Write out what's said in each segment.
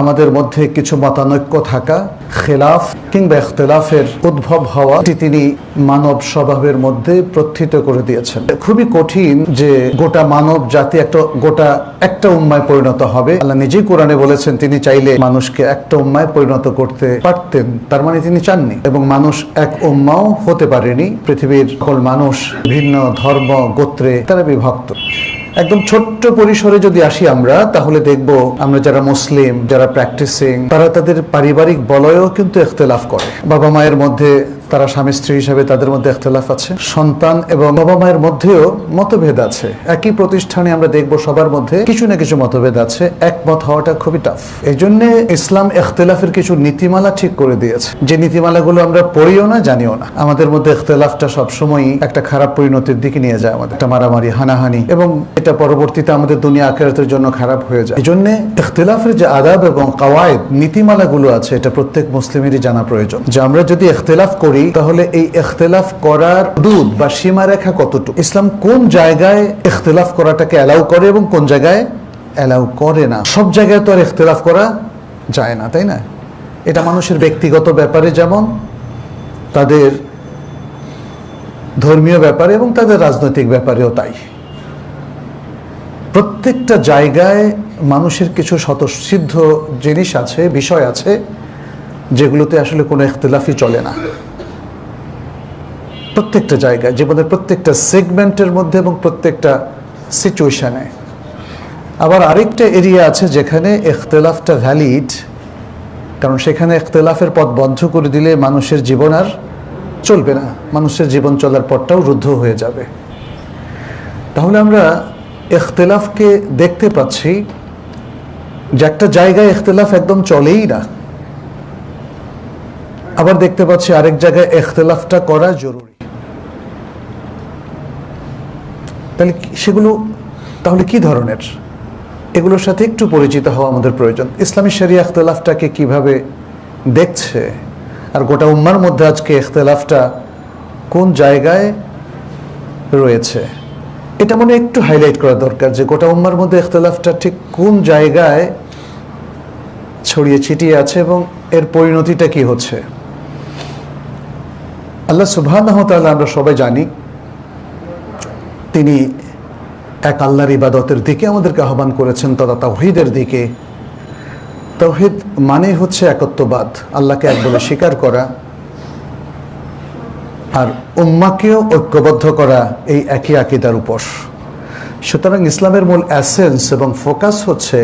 আমাদের মধ্যে কিছু মতানৈক্য থাকা, খেলাফ কিংবা ইখতিলাফের উদ্ভব হওয়া, তিনি মানব স্বভাবের মধ্যে প্রথিত করে দিয়েছেন। খুবই কঠিন যে গোটা মানব জাতি একটা উম্মায় পরিণত হবে। আল্লাহ নিজেই কোরআনে বলেছেন তিনি চাইলে মানুষকে একটা উম্মায় পরিণত করতে পারতেন, তার মানে তিনি চাননি। এবং মানুষ এক উম্মাও হতে পারেনি। পৃথিবীর সকল মানুষ ভিন্ন ধর্ম গোত্রে তারা বিভক্ত। একদম ছোট্ট পরিসরে যদি আসি আমরা, তাহলে দেখব আমরা যারা মুসলিম, যারা প্র্যাকটিসিং, তারা তাদের পারিবারিক বলয়েও কিন্তু ইখতিলাফ করে। বাবা মায়ের মধ্যে তারা স্বামী স্ত্রী হিসাবে তাদের মধ্যে ইখতিলাফ আছে। সন্তান এবং বাবা মায়ের মধ্যেও মতভেদ আছে। একই প্রতিষ্ঠানে আমরা দেখব সবার মধ্যে কিছু না কিছু মতভেদ আছে। একমত হওয়াটা খুবই টাফ। এই জন্য ইসলাম ইখতিলাফের কিছু নীতিমালা ঠিক করে দিয়েছে, যে নীতিমালাগুলো আমরা পড়িও না, জানিও না। আমাদের মধ্যে ইখতিলাফটা সবসময়ই একটা খারাপ পরিণতির দিকে নিয়ে যায়, আমাদের একটা মারামারি, হানাহানি, এবং এটা পরবর্তীতে আমাদের দুনিয়া আখিরাতের জন্য খারাপ হয়ে যায়। এই জন্য ইখতিলাফের যে আদাব এবং কাওয়ায়েদ, নীতিমালাগুলো আছে, এটা প্রত্যেক মুসলিমেরই জানা প্রয়োজন। যে আমরা যদি ইখতিলাফ করি, তাহলে এই ইখতিলাফ করার হুদুদ বা সীমারেখা কতটুকু, ইসলাম কোন জায়গায় ইখতিলাফ করাটাকে অ্যালাউ করে এবং কোন জায়গায় অ্যালাউ করে না। সব জায়গায় তো আর ইখতিলাফ করা যায় না, তাই না? এটা মানুষের ব্যক্তিগত ব্যাপারে যেমন, তাদের ধর্মীয় ব্যাপারে এবং তাদের রাজনৈতিক ব্যাপারেও তাই। প্রত্যেকটা জায়গায় মানুষের কিছু স্বতঃসিদ্ধ জিনিস আছে, বিষয় আছে, যেগুলোতে আসলে কোনো ইখতিলাফই চলে না। প্রত্যেকটা জায়গায়, জীবনের প্রত্যেকটা সেগমেন্টের মধ্যে এবং প্রত্যেকটা সিচুয়েশনে। আবার আরেকটা এরিয়া আছে যেখানে ইখতিলাফটা ভ্যালিড, কারণ সেখানে ইখতিলাফের পথ বন্ধ করে দিলে মানুষের জীবন আর চলবে না, মানুষের জীবন চলার পথটাও রুদ্ধ হয়ে যাবে। তাহলে আমরা ইখতিলাফকে দেখতে পাচ্ছি যে একটা জায়গায় ইখতিলাফ একদম চলেই না, আবার দেখতে পাচ্ছি আরেক জায়গায় ইখতিলাফটা করা জরুরি। তাহলে সেগুলো তাহলে কি ধরনের, এগুলোর সাথে একটু পরিচিত হওয়া আমাদের প্রয়োজন। ইসলামী শরিয়া ইখতিলাফটাকে কিভাবে দেখছে, আর গোটা উম্মার মধ্যে আজকে ইখতিলাফটা কোন জায়গায় রয়েছে, এটা মনে একটু হাইলাইট করা দরকার, যে গোটা উম্মার মধ্যে ইখতিলাফটা ঠিক কোন জায়গায় ছড়িয়ে ছিটিয়ে আছে এবং এর পরিণতিটা কি হচ্ছে। আল্লাহ সুবহানাহু ওয়া তাআলা, আমরা সবাই জানি, তিনি এক আল্লাহর ইবাদতের দিকে আমাদেরকে আহ্বান করেছেন, তথা তাওহীদের দিকে। তাওহীদ মানে হচ্ছে একত্ববাদ, আল্লাহকে এক বলে স্বীকার করা, আর উম্মাকেও ঐক্যবদ্ধ করা এই একই আকীদার উপর। সুতরাং ইসলামের মূল এসেন্স এবং ফোকাস হচ্ছে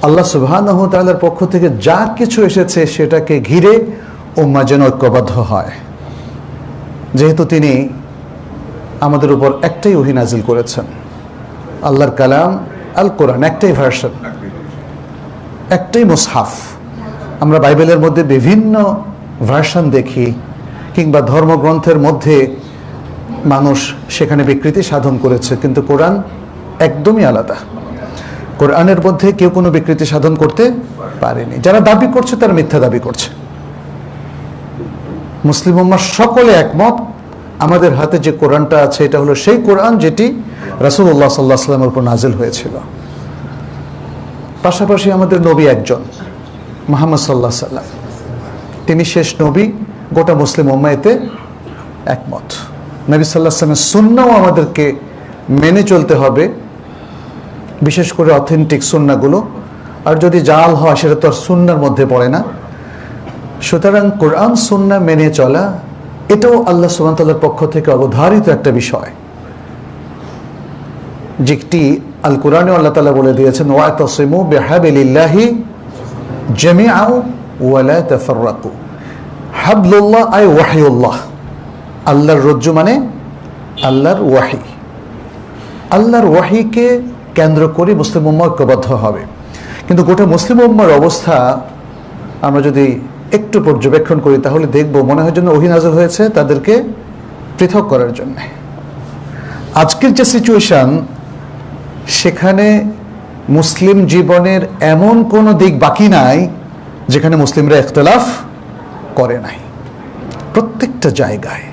আল্লাহ সুবহানাহু ওয়া তাআলার পক্ষ থেকে যা কিছু এসেছে সেটাকে ঘিরে উম্মাহ যেন ঐক্যবদ্ধ হয়। যেহেতু তিনি আমাদের উপর একটাই ওহী নাজিল করেছেন, আল্লাহর কালাম আল কোরআন, একটাই ভার্সন, একটাই মুসহাফ। আমরা বাইবেলের মধ্যে বিভিন্ন ভার্সন দেখি, কিংবা ধর্মগ্রন্থের মধ্যে মানুষ সেখানে বিকৃতি সাধন করেছে, কিন্তু কোরআন একদমই আলাদা। কোরআনের মধ্যে কেউ কোনো বিকৃতি সাধন করতে পারেনি। যারা দাবি করছে তারা মিথ্যা দাবি করছে। মুসলিম উম্মাহ সকলে একমত, আমাদের হাতে যে কোরআনটা আছে এটা হলো সেই কোরআন যেটি রাসূলুল্লাহ সাল্লাল্লাহু আলাইহি ওয়াসাল্লামের উপর নাজিল হয়েছিল। পাশাপাশি আমাদের নবী একজন, মুহাম্মদ সাল্লাল্লাহু আলাইহি ওয়াসাল্লাম, তিনি শেষ নবী। গোটা মুসলিম উম্মাহ এতে একমত। নবী সাল্লাল্লাহু আলাইহি ওয়াসাল্লামের সুন্নাহও আমাদেরকে মেনে চলতে হবে, বিশেষ করে অথেন্টিক সুন্নাহগুলো। আর যদি জাল হয় সেটা তো আর সুন্নাহর মধ্যে পড়ে না। সুতরাং কোরআন সুন্নাহ মেনে চলা, এটাও আল্লাহ সুবহানাহু ওয়া তাআলার পক্ষ থেকে অবধারিত একটা বিষয়, যেটি আল কোরআনে আল্লাহ তাআলা বলে দিয়েছেন, ওয়াতাসিমু বিহাবিলিল্লাহি জামিআন ওয়া লা তাফাররাকু। হাবলুল্লাহ আই ওয়াহিউল্লাহ, আল্লাহর রজ্জু মানে আল্লাহর ওয়াহি। আল্লাহর ওয়াহিকে কেন্দ্র করে মুসলিম উম্মাহ ঐক্যবদ্ধ হবে। কিন্তু গোটা মুসলিম উম্মাহর অবস্থা আমরা যদি একটু পর্যবেক্ষণ করি, তাহলে দেখব মনে হয় যেন ওহী নাযিল হয়েছে তাদেরকে পৃথক করার জন্য। আজকের যে সিচুয়েশন, সেখানে মুসলিম জীবনের এমন কোনো দিক বাকি নাই যেখানে মুসলিমরা ইখতিলাফ করে নাই। প্রত্যেকটা জায়গায়,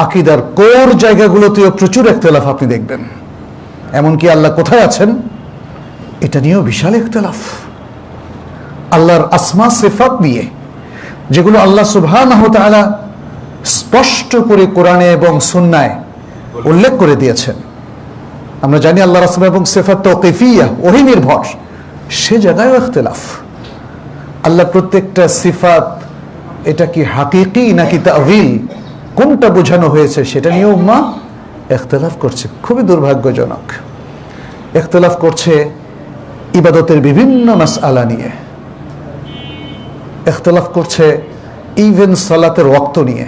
আকীদার কোর জায়গাগুলোতেও প্রচুর ইখতিলাফ আপনি দেখবেন। এমনকি আল্লাহ কোথায় আছেন এটা নিয়েও বিশাল ইখতিলাফ। আল্লাহর আসমা সিফাত নিয়ে, যেগুলো আল্লাহ সুবহানাহু ওয়া তাআলা স্পষ্ট করে কোরআনে এবং সুন্নায় উল্লেখ করে দিয়েছেন। আমরা জানি আল্লাহর আসমা এবং সিফাত তাওকিফিয়া, ওহী নির্ভর, সে জায়গায়ও ইখতিলাফ। আল্লাহ প্রত্যেকটা সিফাত এটা কি হাকিকি নাকি তা'ওয়িল, কোনটা বোঝানো হয়েছে সেটা নিয়ে উম্মাহ ইখতিলাফ করছে। খুবই দুর্ভাগ্যজনক। ইখতিলাফ করছে ইবাদতের বিভিন্ন মাসআলা নিয়ে, ইখতিলাফ করছে ইভেন সালাতের ওয়াক্ত নিয়ে,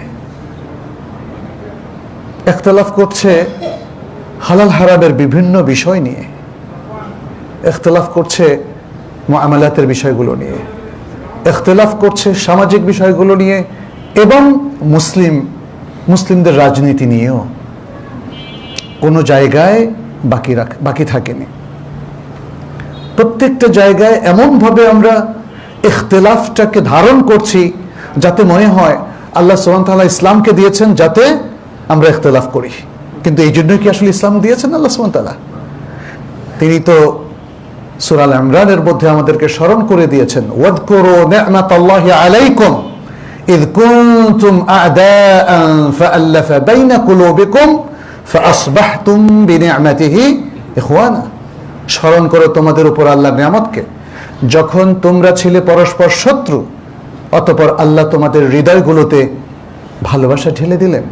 ইখতিলাফ করছে হালাল হারামের বিভিন্ন বিষয় নিয়ে, ইখতিলাফ করছে মুআমালাতের বিষয়গুলো নিয়ে, ইখতিলাফ করছে সামাজিক বিষয়গুলো নিয়ে এবং মুসলিমদের রাজনীতি নিয়েও। কোনো জায়গায় বাকি থাকেনি। প্রত্যেকটা জায়গায় এমনভাবে আমরা ইখতিলাফটাকে ধারণ করছি যাতে মনে হয় আল্লাহ সুবহানাহু ওয়া তাআলা ইসলামকে দিয়েছেন যাতে আমরা ইখতিলাফ করি। কিন্তু এই জন্যই কি আসলে ইসলাম দিয়েছেন আল্লাহ সুবহানাহু ওয়া তাআলা? তিনি তো সূরা আল ইমরানের মধ্যে আমাদেরকে স্মরণ করে দিয়েছেন, ওয়াযকুরু নি'মাতাল্লাহি আলাইকুম ইয কুনতুম আ'দাআন ফাআল্লাফা বাইনা কুলুবিকুম ফাআসবাহতুম বিনি'মাতিহি ইখওয়ানা। স্মরণ করো তোমাদের উপর আল্লাহর নিয়ামতকে, যখন তোমরা ছিলে পরস্পর শত্রু, অতঃপর আল্লাহ তোমাদের হৃদয়গুলোতে ভালোবাসা ঢেলে দিলেন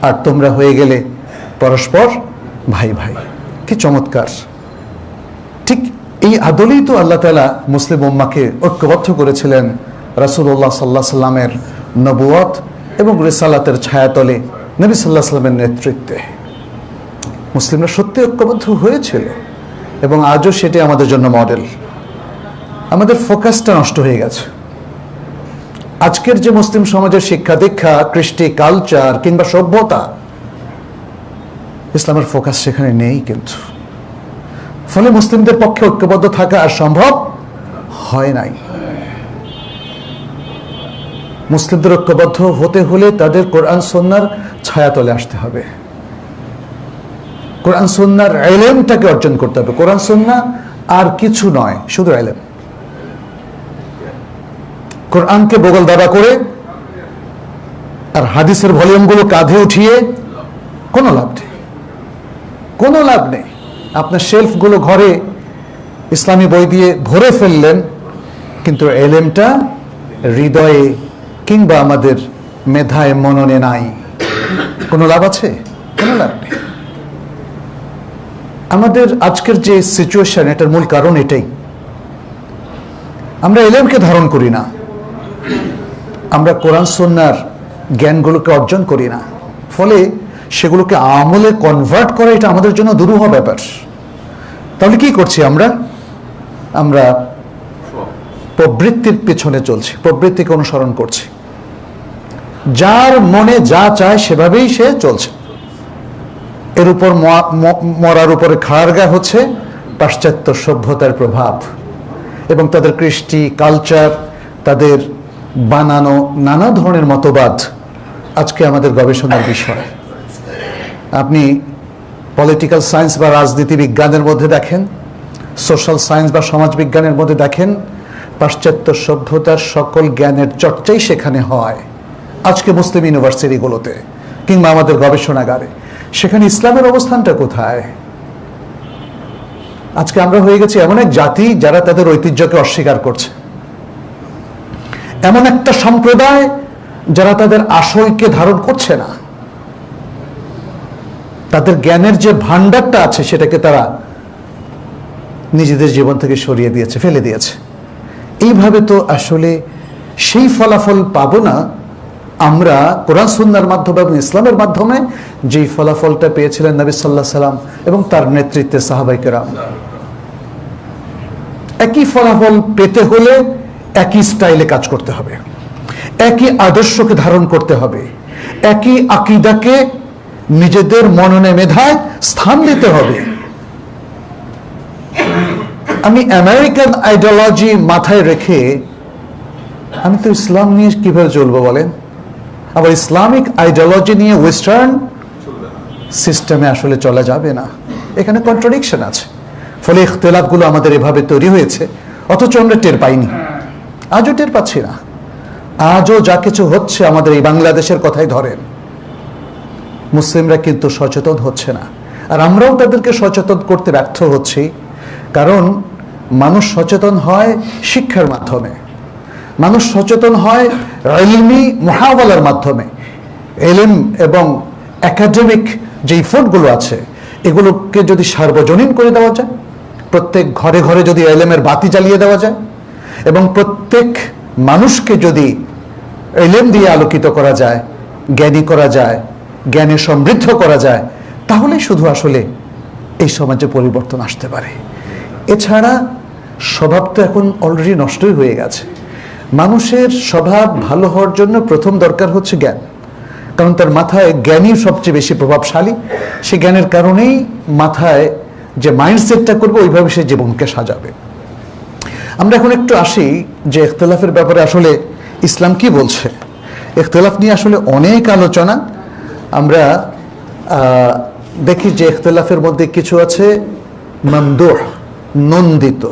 আর তোমরা হয়ে গেলে পরস্পর ভাই ভাই। কি চমৎকার! ঠিক এই আদলেই তো আল্লাহ তাআলা মুসলিম উম্মাহকে ঐক্যবদ্ধ করেছিলেন রাসূলুল্লাহ সাল্লাল্লাহু আলাইহি সাল্লামের নবুয়ত এবং রিসালাতের ছায়াতলে নবী সাল্লাল্লাহু আলাইহি সাল্লামের নেতৃত্বে। মুসলিমরা সত্যি ঐক্যবদ্ধ হয়েছিল এবং আজও সেটি আমাদের জন্য মডেল। আমাদের ফোকাসটা নষ্ট হয়ে গেছে। আজকের যে মুসলিম সমাজের শিক্ষা দীক্ষা, কৃষ্টি, কালচার কিংবা সভ্যতা, ইসলামের ফোকাস সেখানে নেই। কিন্তু ফলে মুসলিমদের পক্ষে ঐক্যবদ্ধ থাকা আর সম্ভব হয় নাই। মুসলিমদের ঐক্যবদ্ধ হতে হলে তাদের কোরআন সুন্নাহর ছায়াতলে আসতে হবে, কোরআন সুন্নাহর ইলমটাকে অর্জন করতে হবে। কোরআন সুন্নাহ আর কিছু নয়, শুধু ইলম। কোরআনকে বগল দাবা করে আর হাদিসের ভলিউমগুলো কাঁধে উঠিয়ে কোনো লাভ নেই, কোনো লাভ নেই। আপনার শেলফগুলো ঘরে ইসলামী বই দিয়ে ভরে ফেললেন, কিন্তু ইলমটা হৃদয়ে কিংবা আমাদের মেধায় মননে নাই, কোনো লাভ আছে? কোনো লাভ নেই। আমাদের আজকের যে সিচুয়েশন, এটার মূল কারণ এটাই। আমরা ইলমকে ধারণ করি না, আমরা কোরআন সুন্নাহর জ্ঞানগুলোকে অর্জন করি না, ফলে সেগুলোকে আমলে কনভার্ট করা এটা আমাদের জন্য দুরূহ ব্যাপার। তাহলে কি করছি আমরা? আমরা প্রবৃত্তির পেছনে চলছি, প্রবৃত্তিকে অনুসরণ করছি। যার মনে যা চায় সেভাবেই সে চলছে। এর উপর মরার উপরে খাড়ারগা হচ্ছে পাশ্চাত্য সভ্যতার প্রভাব এবং তাদের কৃষ্টি, কালচার, তাদের বানানো নানা ধরনের মতবাদ আজকে আমাদের গবেষণার বিষয়। আপনি পলিটিক্যাল সায়েন্স বা রাজনীতি বিজ্ঞানের মধ্যে দেখেন, সোশ্যাল সায়েন্স বা সমাজ বিজ্ঞানের মধ্যে দেখেন, পাশ্চাত্য সভ্যতার সকল জ্ঞানের চর্চাই সেখানে হয়। আজকে মুসলিম ইউনিভার্সিটিগুলোতে কিংবা আমাদের গবেষণাগারে, সেখানে ইসলামের অবস্থানটা কোথায়? আজকে আমরা হয়ে গেছি এমন এক জাতি যারা তাদের ঐতিহ্যকে অস্বীকার করছে, এমন একটা সম্প্রদায় যারা তাদের আসলকে ধারণ করছে না। তাদের জ্ঞানের যে ভান্ডারটা আছে সেটাকে তারা নিজেদের জীবন থেকে সরিয়ে দিয়েছে, ফেলে দিয়েছে। এইভাবে তো আসলে সেই ফলাফল পাবো না আমরা কোরআন সুন্নাহর মাধ্যমে এবং ইসলামের মাধ্যমে যেই ফলাফলটা পেয়েছিলেন নবী সাল্লাল্লাহু আলাইহি সাল্লাম এবং তার নেতৃত্বে সাহাবায়ে কেরাম। একই ফলাফল পেতে হলে একই স্টাইলে কাজ করতে হবে, একই আদর্শকে ধারণ করতে হবে, একই আকীদাকে নিজেদের মননে মেধায় স্থান দিতে হবে। আমি আমেরিকান আইডিওলজি মাথায় রেখে আমি তো ইসলাম নিয়ে কিভাবে চলবো বলেন? আবার ইসলামিক আইডিওলজি নিয়ে ওয়েস্টার্ন সিস্টেমে আসলে চলা যাবে না, এখানে কন্ট্রাডিকশন আছে। ফলে ইখতিলাফগুলো আমাদের এভাবে তৈরি হয়েছে, অথচ আমরা টের পাইনি। আজও টের পাচ্ছি না। আজও যা কিছু হচ্ছে আমাদের এই বাংলাদেশের কথাই ধরেন, মুসলিমরা কিন্তু সচেতন হচ্ছে না, আর আমরাও তাদেরকে সচেতন করতে ব্যর্থ হচ্ছি। কারণ মানুষ সচেতন হয় শিক্ষার মাধ্যমে, মানুষ সচেতন হয় ইলমি মুহাওয়ালার মাধ্যমে। এলিম এবং একাডেমিক যে ইফোর্টগুলো আছে এগুলোকে যদি সার্বজনীন করে দেওয়া যায়, প্রত্যেক ঘরে ঘরে যদি এলেমের বাতি জ্বালিয়ে দেওয়া যায় এবং প্রত্যেক মানুষকে যদি এলেম দিয়ে আলোকিত করা যায়, জ্ঞানী করা যায়, জ্ঞানে সমৃদ্ধ করা যায়, তাহলে শুধু আসলে এই সমাজে পরিবর্তন আসতে পারে। এছাড়া স্বভাব তো এখন অলরেডি নষ্টই হয়ে গেছে। মানুষের স্বভাব ভালো হওয়ার জন্য প্রথম দরকার হচ্ছে জ্ঞান, কারণ তার মাথায় জ্ঞানই সবচেয়ে বেশি প্রভাবশালী। সে জ্ঞানের কারণেই মাথায় যে মাইন্ডসেটটা করবে ওইভাবে সে জীবনকে সাজাবে। আমরা এখন একটু আসি যে ইখতিলাফের ব্যাপারে আসলে ইসলাম কি বলছে। ইখতিলাফ নিয়ে আসলে অনেক আলোচনা। আমরা দেখি যে ইখতিলাফের মধ্যে কিছু আছে মামদুহ, নন্দিত,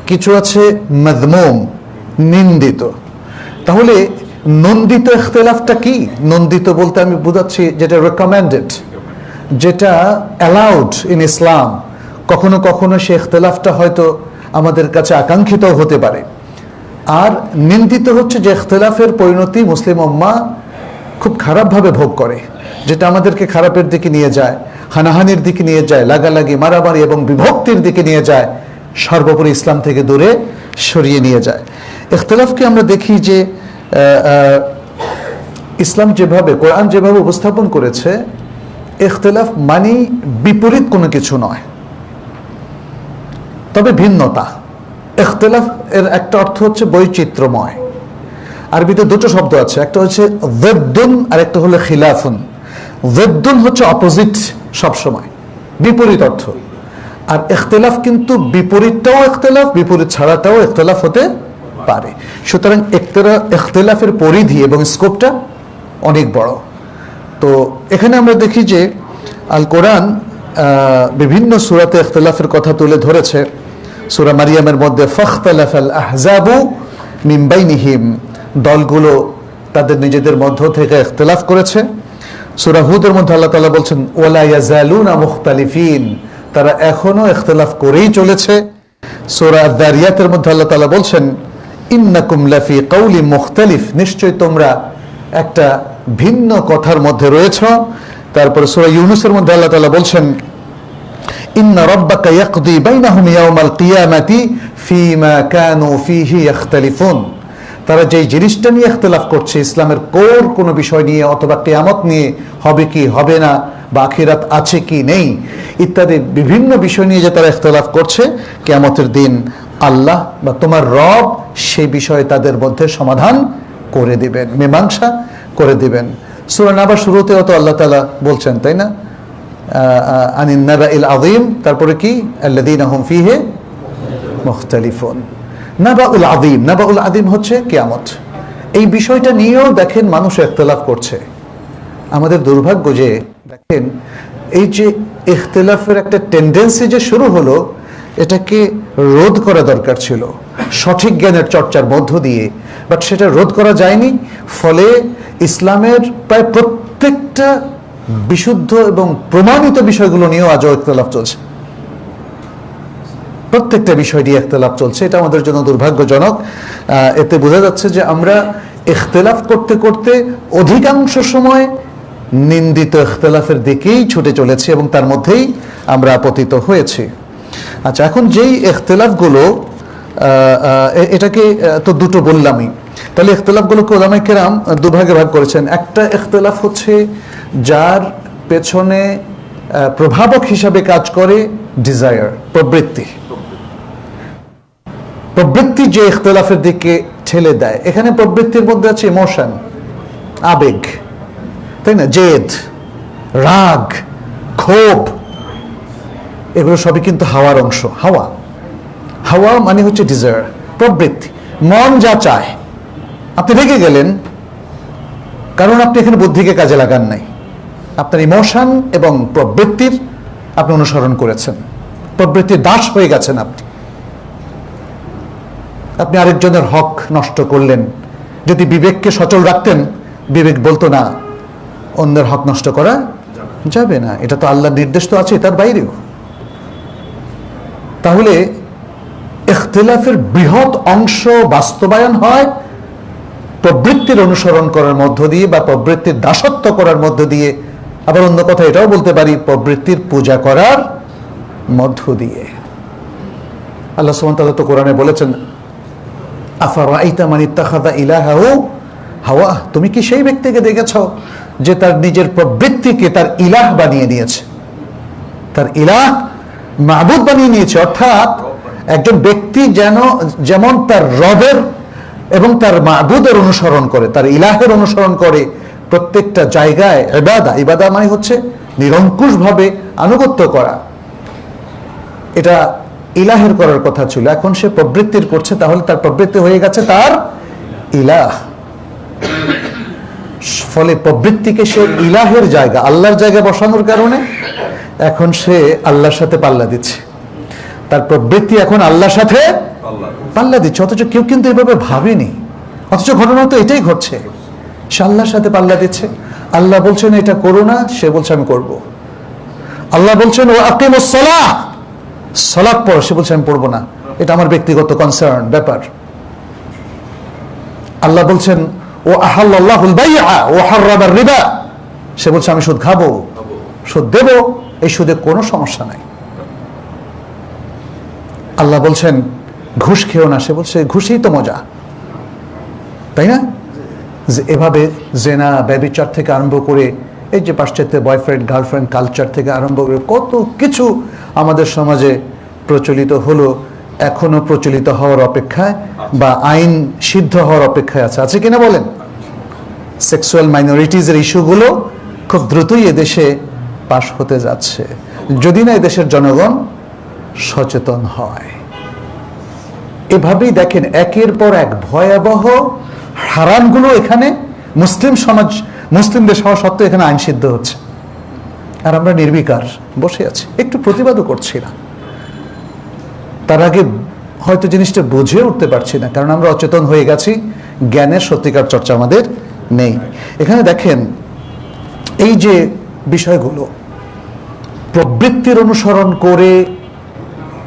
কিছু আছে মাযমুম, নিন্দিত। তাহলে নন্দিত ইখতিলাফটা কি? নন্দিত বলতে আমি বোঝাচ্ছি যেটা রেকমেন্ডেড, যেটা অ্যালাউড ইন ইসলাম। কখনো কখনো সে ইখতিলাফটা হয়তো আমাদের কাছে আকাঙ্ক্ষিত হতে পারে। আর নিন্দিত হচ্ছে যে ইখতিলাফের পরিণতি মুসলিম উম্মাহ খুব খারাপভাবে ভোগ করে, যেটা আমাদেরকে খারাপের দিকে নিয়ে যায়, হানাহানির দিকে নিয়ে যায়, লাগালাগি, মারামারি এবং বিভক্তির দিকে নিয়ে যায়, সর্বোপরি ইসলাম থেকে দূরে সরিয়ে নিয়ে যায়। ইখতিলাফকে আমরা দেখি যে ইসলাম যেভাবে, কোরআন যেভাবে উপস্থাপন করেছে, ইখতিলাফ মানে বিপরীত কোনো কিছু নয়, তবে ভিন্নতা। ইখতিলাফ এর একটা অর্থ হচ্ছে বৈচিত্র্যময়। আরবিতে দুটো শব্দ আছে, একটা হচ্ছে যিদ্দুন আর একটা হলো খিলাফুন। যিদ্দুন হচ্ছে অপোজিট, সবসময় বিপরীত অর্থ। আর ইখতিলাফ কিন্তু বিপরীতটাও ইখতিলাফ, বিপরীত ছাড়াটাও ইখতিলাফ হতে পারে। সুতরাং ইখতিলাফের পরিধি এবং স্কোপটা অনেক বড়। তো এখানে আমরা দেখি যে আল কোরআন বিভিন্ন সূরাতে ইখতিলাফের কথা তুলে ধরেছে। সূরা মারিয়ামের মধ্যে ফাখতালাফাল আহজাবু মিন বাইনিহিম, দলগুলো তাদের নিজেদের মধ্য থেকে ইখতিলাফ করেছে। সূরা হুদের মধ্যে আল্লাহ তাআলা বলছেন ওয়ালা ইয়াজালুনা মুখতালিফিন, তারা এখনো ইখতিলাফ করেই চলেছে। সূরা আদ-দারিয়াতের মধ্যে আল্লাহ তাআলা বলছেন ইন্নাকুম লাফি কাউলিন মুখতালিফ, নিশ্চয়ই তোমরা একটা ভিন্ন কথার মধ্যে রয়েছে। তারপরে সূরা ইউনূসের মধ্যে আল্লাহ তাআলা বলছেন ইন্না রাব্বাকা ইয়াকদি বাইনাহুম ইয়াওমাল কিয়ামাতি ফীমা কানু ফীহি ইখতালিফুন, তারা যেই জিনিসটা নিয়ে ইখতিলাফ করছে, ইসলামের কোর কোনো বিষয় নিয়ে অথবা কিয়ামত নিয়ে, হবে কি হবে না, বা আখিরাত আছে কি নেই ইত্যাদি বিভিন্ন বিষয় নিয়ে যে তারা ইখতিলাফ করছে, কিয়ামতের দিন আল্লাহ বা তোমার রব সেই বিষয়ে তাদের মধ্যে সমাধান করে দিবেন, মীমাংসা করে দিবেন। সূরা নাবা শুরুতেও তো আল্লাহ তাআলা বলছেন, তাই না, আনিন নাবাইল আযীম, তারপরে কি আল্লাযীনা হুম ফীহি মুখতালিফুন। নাবাউল আযীম, নাবাউল আযীম হচ্ছে কিয়ামত। এই বিষয়টা নিয়েও দেখেন মানুষ ইখতিলাফ করছে। আমাদের দুর্ভাগ্য যে দেখেন এই যে ইখতিলাফের একটা টেন্ডেন্সি যে শুরু হলো, এটাকে রোধ করা দরকার ছিল সঠিক জ্ঞানের চর্চার মধ্য দিয়ে, বাট সেটা রোধ করা যায়নি। ফলে ইসলামের প্রায় প্রত্যেকটা বিশুদ্ধ এবং প্রমাণিত বিষয়গুলো নিয়েও আজও ইখতিলাফ চলছে, প্রত্যেকটা বিষয় নিয়ে ইখতিলাফ চলছে। এটা আমাদের জন্য দুর্ভাগ্যজনক। এতে বোঝা যাচ্ছে যে আমরা ইখতিলাফ করতে করতে অধিকাংশ সময় নিন্দিত ইখতিলাফের দিকেই ছুটে চলেছি এবং তার মধ্যেই আমরা পতিত হয়েছি। আচ্ছা, এখন যেই ইখতিলাফগুলো, এটাকে তো দুটো বললামই, তাহলে ইখতিলাফগুলোকে উলামায়ে কেরাম দুভাগে ভাগ করেছেন। একটা ইখতিলাফ হচ্ছে যার পেছনে প্রভাবক হিসাবে কাজ করে ডিজায়ার, প্রবৃত্তি, প্রবৃত্তি যে ইখতিলাফের দিকে ঠেলে দেয়। এখানে প্রবৃত্তির মধ্যে আছে ইমোশন, আবেগ, তাই না, জেদ, রাগ, ক্ষোভ, এগুলো সবই কিন্তু হাওয়ার অংশ। হাওয়া, হাওয়া মানে হচ্ছে ডিজায়ার, প্রবৃত্তি, মন যা চায়। আপনি রেগে গেলেন কারণ আপনি এখানে বুদ্ধিকে কাজে লাগান নাই, আপনার ইমোশন এবং প্রবৃত্তির আপনি অনুসরণ করেছেন, প্রবৃত্তির দাস হয়ে গেছেন আপনি। আপনি আরেকজনের হক নষ্ট করলেন, যদি বিবেককে সচল রাখতেন, বিবেক বলতো না অন্যের হক নষ্ট করা যাবে না, এটা তো আল্লাহর নির্দেশ তো আছে, তার বাইরেও। তাহলে ইখতিলাফের বৃহৎ অংশ বাস্তবায়ন হয় প্রবৃত্তির অনুসরণ করার মধ্য দিয়ে বা প্রবৃত্তির দাসত্ব করার মধ্য দিয়ে, আবার অন্য কথা এটাও বলতে পারি প্রবৃত্তির পূজা করার মধ্য দিয়ে। আল্লাহ সুবহানাহু ওয়া তাআলা তো কোরআনে বলেছেন, আফারাআইতা মান ইত্তাখাযা ইলাহাহু হাওয়া, তুমি কি সেই ব্যক্তিকে দেখেছো যে তার নিজের প্রবৃত্তিকে তার ইলাহ বানিয়ে নিয়েছে, তার ইলাহ মাবুদ বানিয়ে নিয়েছে। অর্থাৎ একজন ব্যক্তি যেমন তার রবের এবং তার মাবুদের অনুসরণ করে, তার ইলাহের অনুসরণ করে প্রত্যেকটা জায়গায়। ইবাদা মানে হচ্ছে নিরঙ্কুশভাবে আনুগত্য করা, এটা ইলাহের করার কথা ছিল, এখন সে প্রবৃত্তির করছে, তাহলে তার প্রবৃত্তি হয়ে গেছে তার ইলাহ। ফলে প্রবৃত্তিকে সে ইলাহের জায়গা, আল্লাহর জায়গায় বসানোর কারণে এখন সে আল্লাহর সাথে পাল্লা দিচ্ছে, তার প্রবৃত্তি এখন আল্লাহর সাথে পাল্লা দিচ্ছে। অথচ কেউ কিন্তু এভাবে ভাবেনি, অথচ ঘটনা তো এটাই ঘটছে, সে আল্লাহর সাথে পাল্লা দিচ্ছে। আল্লাহ বলছেন এটা করো না, সে বলছে আমি করব। আল্লাহ বলছেন ও আকিমুস সালাহ, সালাত পড়ো, সে বলছে আমি পড়বো না, এটা আমার ব্যক্তিগত কনসার্ন ব্যাপার। আল্লাহ বলছেন ও আহাল্লাহুল বাইআ ওয়া হাররামার রিবা, সে বলছে আমি সুদ খাবো, সুদ দেব, এই সুদে কোনো সমস্যা নাই। আল্লাহ বলছেন ঘুষ খেও না, সে বলছে ঘুষই তো মজা, তাই না? যে এভাবে জেনা ব্যভিচার থেকে আরম্ভ করে এই যে পাশ্চাত্যের বয়ফ্রেন্ড গার্লফ্রেন্ড কালচার থেকে আরম্ভ করে কত কিছু আমাদের সমাজে প্রচলিত হলো, এখনো প্রচলিত হওয়ার অপেক্ষায় বা আইন সিদ্ধ হওয়ার অপেক্ষায় আছে কিনা বলেন? সেক্সুয়াল মাইনরিটিজের ইস্যুগুলো খুব দ্রুতই এদেশে পাশ হতে যাচ্ছে, যদি না এদেশের জনগণ সচেতন হয়। এভাবেই দেখেন একের পর এক ভয়াবহ হারামগুলো এখানে মুসলিম সমাজ, মুসলিম দেশ হওয়া সত্ত্বেও এখানে আইন সিদ্ধ হচ্ছে, আর আমরা নির্বিকার বসে আছি, একটু প্রতিবাদও করছি না। তার আগে হয়তো জিনিসটা বুঝে উঠতে পারছি না, কারণ আমরা অচেতন হয়ে গেছি, জ্ঞানের সত্যিকার চর্চা আমাদের নেই। এখানে দেখেন এই যে বিষয়গুলো, প্রবৃত্তির অনুসরণ করে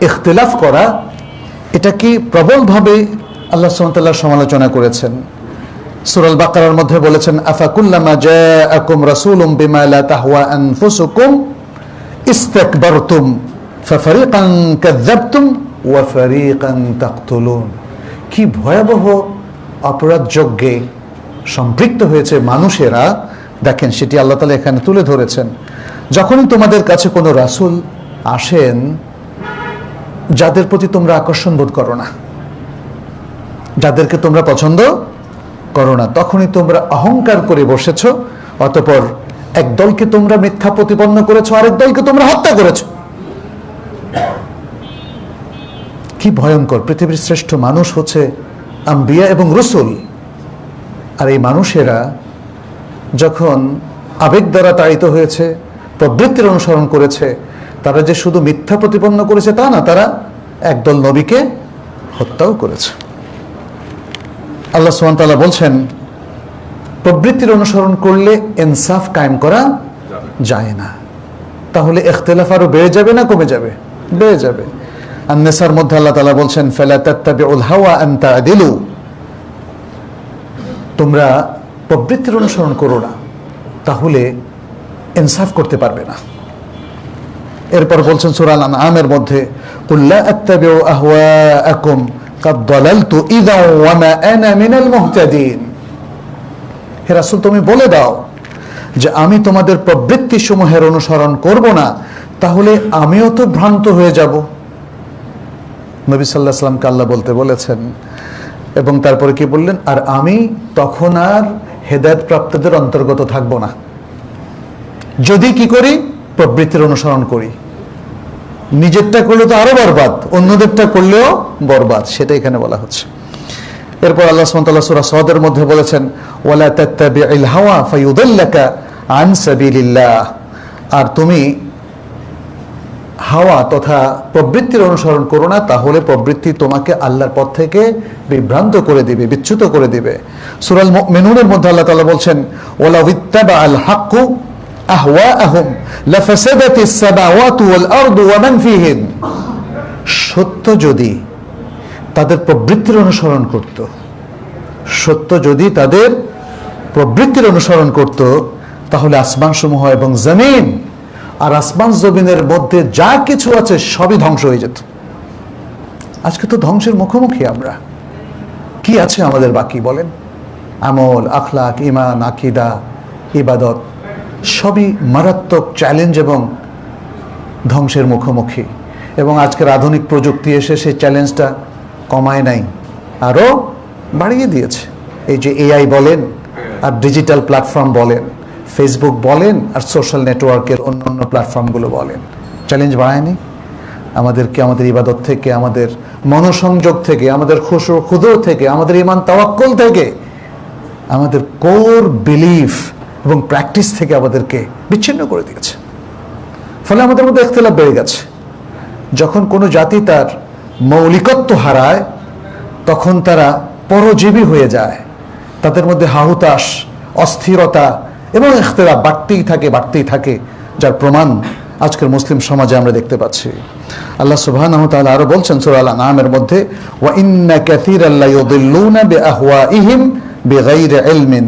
ইখতিলাফ করা, এটা কি প্রবলভাবে আল্লাহ সুবহানাহু ওয়া তাআলা সমালোচনা করেছেন। সূরা আল বাকারার মধ্যে বলেছেন আফাকুল্লামা জাআকুম রাসূলুম বিমা লা তাহওয়া আনফুসুকুম ইসতাকবারতুম ফাফারিকান কাযাবতুম ওয়া ফারিকান তাকতুলুন। কি ভয়াবহ অপরাধ যজ্ঞে সম্পৃক্ত হয়েছে মানুষেরা, দেখেন সেটি আল্লাহ তাআলা এখানে তুলে ধরেছেন। যখনই তোমাদের কাছে কোনো রাসূল আসেন যাদের প্রতি তোমরা আকর্ষণ বোধ করো না, যাদেরকে তোমরা পছন্দ করো না, তখনই তোমরা অহংকার করে বসেছো, অতঃপর এক দলকে তোমরা মিথ্যা প্রতিপন্ন করেছো, আরেক দলকে তোমরা হত্যা করেছো। কি ভয়ঙ্কর! পৃথিবীর শ্রেষ্ঠ মানুষ হচ্ছে আম্বিয়া এবং রসুল, আর এই মানুষেরা যখন আবেগ দ্বারা তাড়িত হয়েছে, প্রবৃত্তির অনুসরণ করেছে, তারা যে শুধু মিথ্যা প্রতিপন্ন করেছে তা না, তারা একদল নবীকে হত্যাও করেছে। আল্লাহ সুবহানাহু ওয়া তাআলা বলছেন প্রবৃত্তির অনুসরণ করলে ইনসাফ কায়েম করা যায় না, তাহলে ইখতিলাফ আরো বেড়ে যাবে না কমে যাবে? বেড়ে যাবে। আন-নিসার মধ্যে আল্লাহ তাআলা বলছেন ফালা তাত্তাবিউল হাওয়া আন তা'দিলু, তোমরা প্রবৃত্তির অনুসরণ করো না, তাহলে ইনসাফ করতে পারবে না। এরপর বলছেন সূরা আল-আনআমের মধ্যে কুল লা আত্তাবিউ আহওয়াআকুম কাদ দালালতু ইযা ওয়া মা আনা মিনাল মুহতাদিন। হে রাসূল তুমি বলে দাও যে আমি তোমাদের প্রবৃত্তি সমূহের অনুসরণ করব না, তাহলে আমিও তো ভ্রান্ত হয়ে যাব। নবী সাল্লাল্লাহু আলাইহি ওয়াসাল্লামকে আল্লাহ বলতে বলেছেন, এবং তারপরে কি বললেন, আর আমি তখন আর হেদায়েত প্রাপ্তদের অন্তর্গত থাকব না যদি কি করি, প্রবৃত্তির অনুসরণ করি। নিজেরটা করলে তো আরো বরবাদ, অন্যদেরটা করলেও বরবাদ, সেটা এখানে বলা হচ্ছে। এরপর আল্লাহ সুবহানাহু ওয়া তাআলা সূরা সাদের মধ্যে বলেছেন ওয়ালা তাত্তাবি'ল হাওয়া ফায়ুদিল্লাকা আন সাবিলিল্লাহ, আর তুমি হাওয়া তথা প্রবৃত্তির অনুসরণ করো না, তাহলে প্রবৃত্তি তোমাকে আল্লাহর পথ থেকে বিভ্রান্ত করে দিবে, বিচ্যুত করে দিবে। সূরা আল মুমিনুনের মধ্যে আল্লাহ তাআলা বলছেন, ওয়ালাউ ইত্তাবাআল হাক্কু আহওয়াআহুম লাফাসাদাতিস সামাওয়াতু ওয়াল আরদু ওয়া মান ফিহিন। সত্য যদি তাদের প্রবৃত্তির অনুসরণ করত, সত্য যদি তাদের প্রবৃত্তির অনুসরণ করত, তাহলে আসমান সমূহ এবং জমিন আর আসমান জমিনের মধ্যে যা কিছু আছে সবই ধ্বংস হয়ে যেত। আজকে তো ধ্বংসের মুখোমুখি আমরা। কি আছে আমাদের বাকি বলেন? আমল, আখলাক, ঈমান, আকীদা, ইবাদত সবই মারাত্মক চ্যালেঞ্জ এবং ধ্বংসের মুখোমুখি। এবং আজকের আধুনিক প্রযুক্তি এসে সেই চ্যালেঞ্জটা কমায় নাই, আরও বাড়িয়ে দিয়েছে। এই যে এআই বলেন আর ডিজিটাল প্ল্যাটফর্ম বলেন, ফেসবুক বলেন আর সোশ্যাল নেটওয়ার্কের অন্য প্ল্যাটফর্মগুলো বলেন, চ্যালেঞ্জ বাড়ায়নি আমাদেরকে? আমাদের ইবাদত থেকে, আমাদের মনোসংযোগ থেকে, আমাদের খুশু খুদু থেকে, আমাদের ঈমান তাওয়াক্কুল থেকে, আমাদের কোর বিলিফ এবং প্র্যাকটিস থেকে আমাদেরকে বিচ্ছিন্ন করে দিয়েছে। ফলে আমাদের মধ্যে ইখতিলাফ বেড়ে গেছে। যখন কোনো জাতি তার মৌলিকত্ব হারায়, তখন তারা পরজীবী হয়ে যায়। তাদের মধ্যে হাহুতাশ, অস্থিরতা এবং ইখতিলাফ বাড়তেই থাকে, যার প্রমাণ আজকের মুসলিম সমাজে আমরা দেখতে পাচ্ছি। আল্লাহ সুবহানাহু ওয়া তাআলা আরো বলছেন সূরা আল আনআমের মধ্যে, ওয়া ইন্না কাসীরাল লা ইউদিল্লুনা বিআহওয়াইহিম বিগাইরি ইলমিন।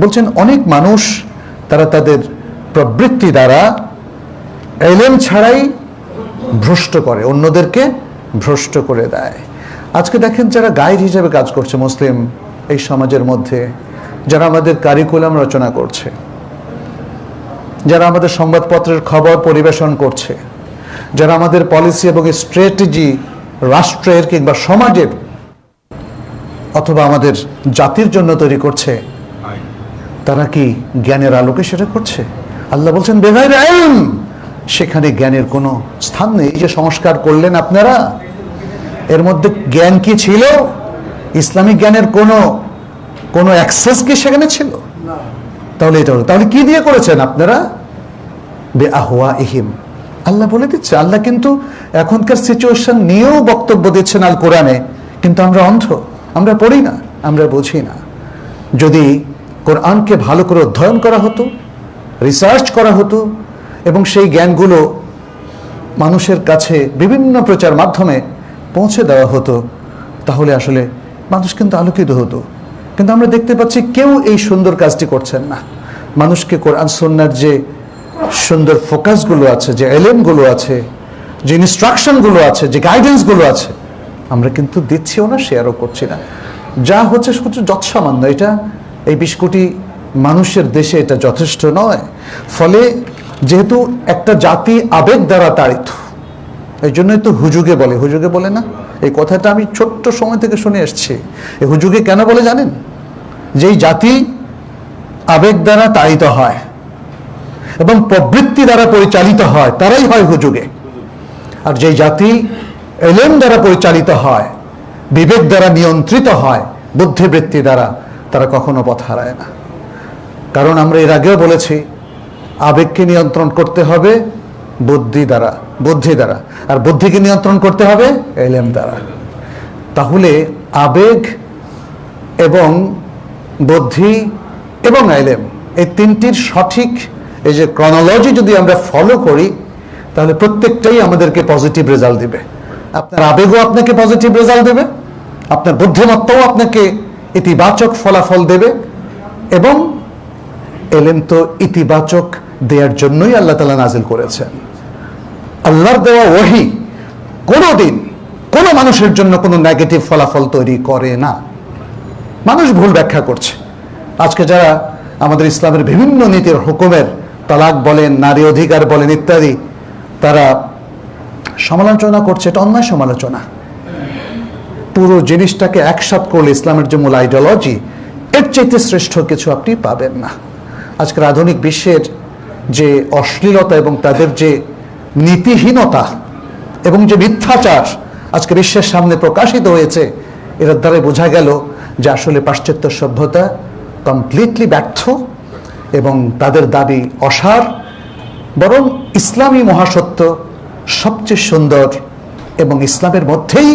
বলছেন অনেক মানুষ তারা তাদের প্রবৃত্তি দ্বারা ইলম ছাড়াই ভ্রষ্ট করে, অন্যদেরকে ভ্রষ্ট করে দেয়। আজকে দেখেন যারা গাইড হিসেবে কাজ করছে মুসলিম এই সমাজের মধ্যে, যারা আমাদের কারিকুলাম রচনা করছে, যারা আমাদের সংবাদপত্রের খবর পরিবেশন করছে, যারা আমাদের পলিসি এবং স্ট্র্যাটেজি রাষ্ট্রের কিংবা সমাজের অথবা আমাদের জাতির জন্য তৈরি করছে, তারা কি জ্ঞানের আলোকে সেটা করছে? আল্লাহ বলছেন বেগাইরে ইলম, সেখানে জ্ঞানের কোনো স্থান নেই। এই যে সংস্কার করলেন আপনারা, এর মধ্যে জ্ঞান কি ছিল? ইসলামিক জ্ঞানের কোনো অ্যাক্সেস কি সেখানে ছিল? তাহলে কি দিয়ে করেছেন আপনারা? বিআহওয়াইহিম। আল্লাহ বলে দিচ্ছে। আল্লাহ কিন্তু এখনকার সিচুয়েশন নিয়েও বক্তব্য দিচ্ছেন আল কোরআনে, কিন্তু আমরা অন্ধ, আমরা পড়ি না, আমরা বুঝি না। যদি কোরআনকে ভালো করে অধ্যয়ন করা হতো, রিসার্চ করা হতো এবং সেই জ্ঞানগুলো মানুষের কাছে বিভিন্ন প্রচার মাধ্যমে পৌঁছে দেওয়া হতো, তাহলে আসলে মানুষ কিন্তু আলোকিত হতো। কিন্তু আমরা দেখতে পাচ্ছি কেউ এই সুন্দর কাজটি করছেন না। মানুষকে কোরআন সুন্নাহর যে সুন্দর ফোকাসগুলো আছে, যে এলেমগুলো আছে, যে ইনস্ট্রাকশনগুলো আছে, যে গাইডেন্সগুলো আছে, আমরা কিন্তু দিচ্ছিও না, শেয়ারও করছি না। যা হচ্ছে শুধু যৎসামান্য। এটা এই 20 কোটি মানুষের দেশে এটা যথেষ্ট নয়। ফলে যেহেতু একটা জাতি আবেগ দ্বারা তাড়িত, এই জন্যই তো হুজুগে বলে না? এই কথাটা আমি ছোট্ট সময় থেকে শুনে এসছি। এই হুজুগে কেন বলে জানেন? যেই জাতি আবেগ দ্বারা তাড়িত হয় এবং প্রবৃত্তি দ্বারা পরিচালিত হয়, তারাই হয় হুজুগে। আর যেই জাতি ইলম দ্বারা পরিচালিত হয়, বিবেক দ্বারা নিয়ন্ত্রিত হয়, বুদ্ধিবৃত্তি দ্বারা, তারা কখনো পথ হারায় না। কারণ আমরা এর আগেও বলেছি, আবেগকে নিয়ন্ত্রণ করতে হবে বুদ্ধি দ্বারা, আর বুদ্ধিকে নিয়ন্ত্রণ করতে হবে ইলম দ্বারা। তাহলে আবেগ এবং বুদ্ধি এবং ইলম, এই তিনটির সঠিক এই যে ক্রনোলজি যদি আমরা ফলো করি, তাহলে প্রত্যেকটাই আমাদেরকে পজিটিভ রেজাল্ট দিবে। আপনার আবেগও আপনাকে পজিটিভ রেজাল্ট দেবে, আপনার বুদ্ধিমত্তাও আপনাকে ইতিবাচক ফলাফল দেবে, এবং ইলম তো ইতিবাচক দেওয়ার জন্যই আল্লাহ তাআলা নাজিল করেছেন। আল্লাহর দেওয়া ওহী কোনোদিন কোনো মানুষের জন্য কোনো নেগেটিভ ফলাফল তৈরি করে না। মানুষ ভুল ব্যাখ্যা করছে। আজকে যারা আমাদের ইসলামের বিভিন্ন নীতির হুকুমের, তালাক বলেন, নারী অধিকার বলেন ইত্যাদি, তারা সমালোচনা করছে, এটা অন্যায় সমালোচনা। পুরো জিনিসটাকে একসাথ করলে ইসলামের যে মূল আইডিওলজি, এর চাইতে শ্রেষ্ঠ কিছু আপনি পাবেন না। আজকের আধুনিক বিশ্বের যে অশ্লীলতা এবং তাদের যে নীতিহীনতা এবং যে মিথ্যাচার আজকে বিশ্বের সামনে প্রকাশিত হয়েছে, এর দ্বারা বোঝা গেল যে আসলে পাশ্চাত্য সভ্যতা কমপ্লিটলি ব্যর্থ এবং তাদের দাবি অসার। বরং ইসলামী মহাসত্য সবচেয়ে সুন্দর এবং ইসলামের মধ্যেই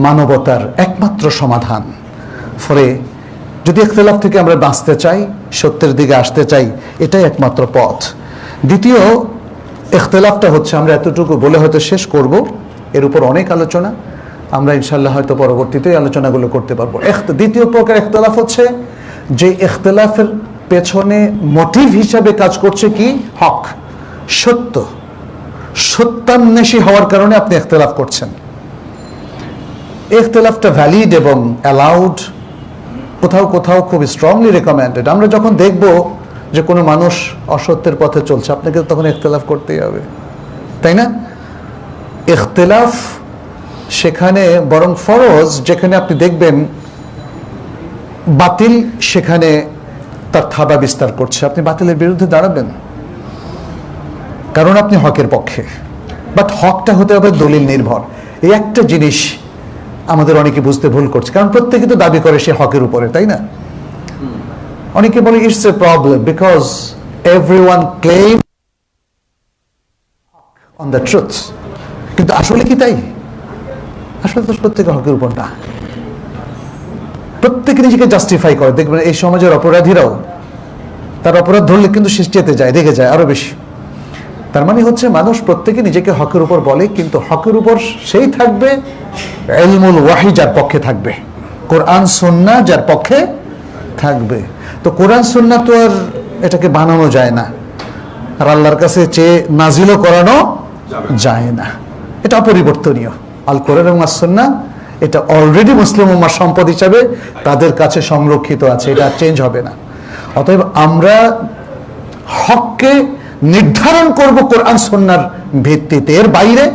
মানবতার একমাত্র সমাধান। ফলে যদি ইখতিলাফ থেকে আমরা বাঁচতে চাই, সত্যের দিকে আসতে চাই, এটাই একমাত্র পথ। দ্বিতীয় ইখতিলাফটা হচ্ছে, আমরা এতটুকু বলে হয়তো শেষ করব, এর উপর অনেক আলোচনা, আমরা ইনশাল্লাহ হয়তো পরবর্তীতে আলোচনাগুলো করতে পারবো। দ্বিতীয় প্রকার ইখতিলাফ হচ্ছে যে ইখতিলাফের পেছনে মোটিভ হিসাবে কাজ করছে কি? হক, সত্য, সত্যান্বেষী হওয়ার কারণে আপনি ইখতিলাফ করছেন। ইখতিলাফটা ভ্যালিড এবং অ্যালাউড, কোথাও কোথাও খুব স্ট্রংলি রেকমেন্ডেড। আমরা যখন দেখব যে কোনো মানুষ অসত্যের পথে চলছে, আপনাকে তখন ইখতিলাফ করতেই হবে, তাই না? ইখতিলাফ সেখানে বরং ফরজ, যেখানে আপনি দেখবেন বাতিল সেখানে তার থাবা বিস্তার করছে, আপনি বাতিলের বিরুদ্ধে দাঁড়াবেন, কারণ আপনি হকের পক্ষে। বাট হকটা হতে হবে দলিল নির্ভর। এই একটা জিনিস আমাদের অনেকে বুঝতে ভুল করছে, কারণ প্রত্যেকে তো দাবি করে সে হকের উপরে, তাই না? অনেকে বলে it's a problem because everyone claim on the truth. কিন্তু আসলে কি তাই? আসলে তো প্রত্যেকে হকের উপর না, প্রত্যেকে নিজেকে জাস্টিফাই করে। দেখবেন এই সমাজের অপরাধীরাও তার অপরাধ ধরলে কিন্তু শেষ যেতে যায়, রেগে যায় আরো বেশি। তার মানে হচ্ছে মানুষ প্রত্যেকে নিজেকে হকের উপর বলে, কিন্তু হকের উপর সেই থাকবে ইলমুল ওয়াহি যার পক্ষে থাকবে, কোরআন সুন্নাহ যার পক্ষে থাকবে। তো কোরআন সুন্নাহ তো আর এটাকে বানানো যায় না, আর আল্লাহর কাছে চেয়ে নাজিলও করানো যায় না, এটা অপরিবর্তনীয়। আল কোরআন এবং সুন্নাহ এটা অলরেডি মুসলিম উম্মাহর সম্পদ হিসাবে তাদের কাছে সংরক্ষিত আছে, এটা চেঞ্জ হবে না। অতএব আমরা হককে নির্ধারণ করব কোরআন সুন্নাহর ভিত্তিতে, এর বাইরে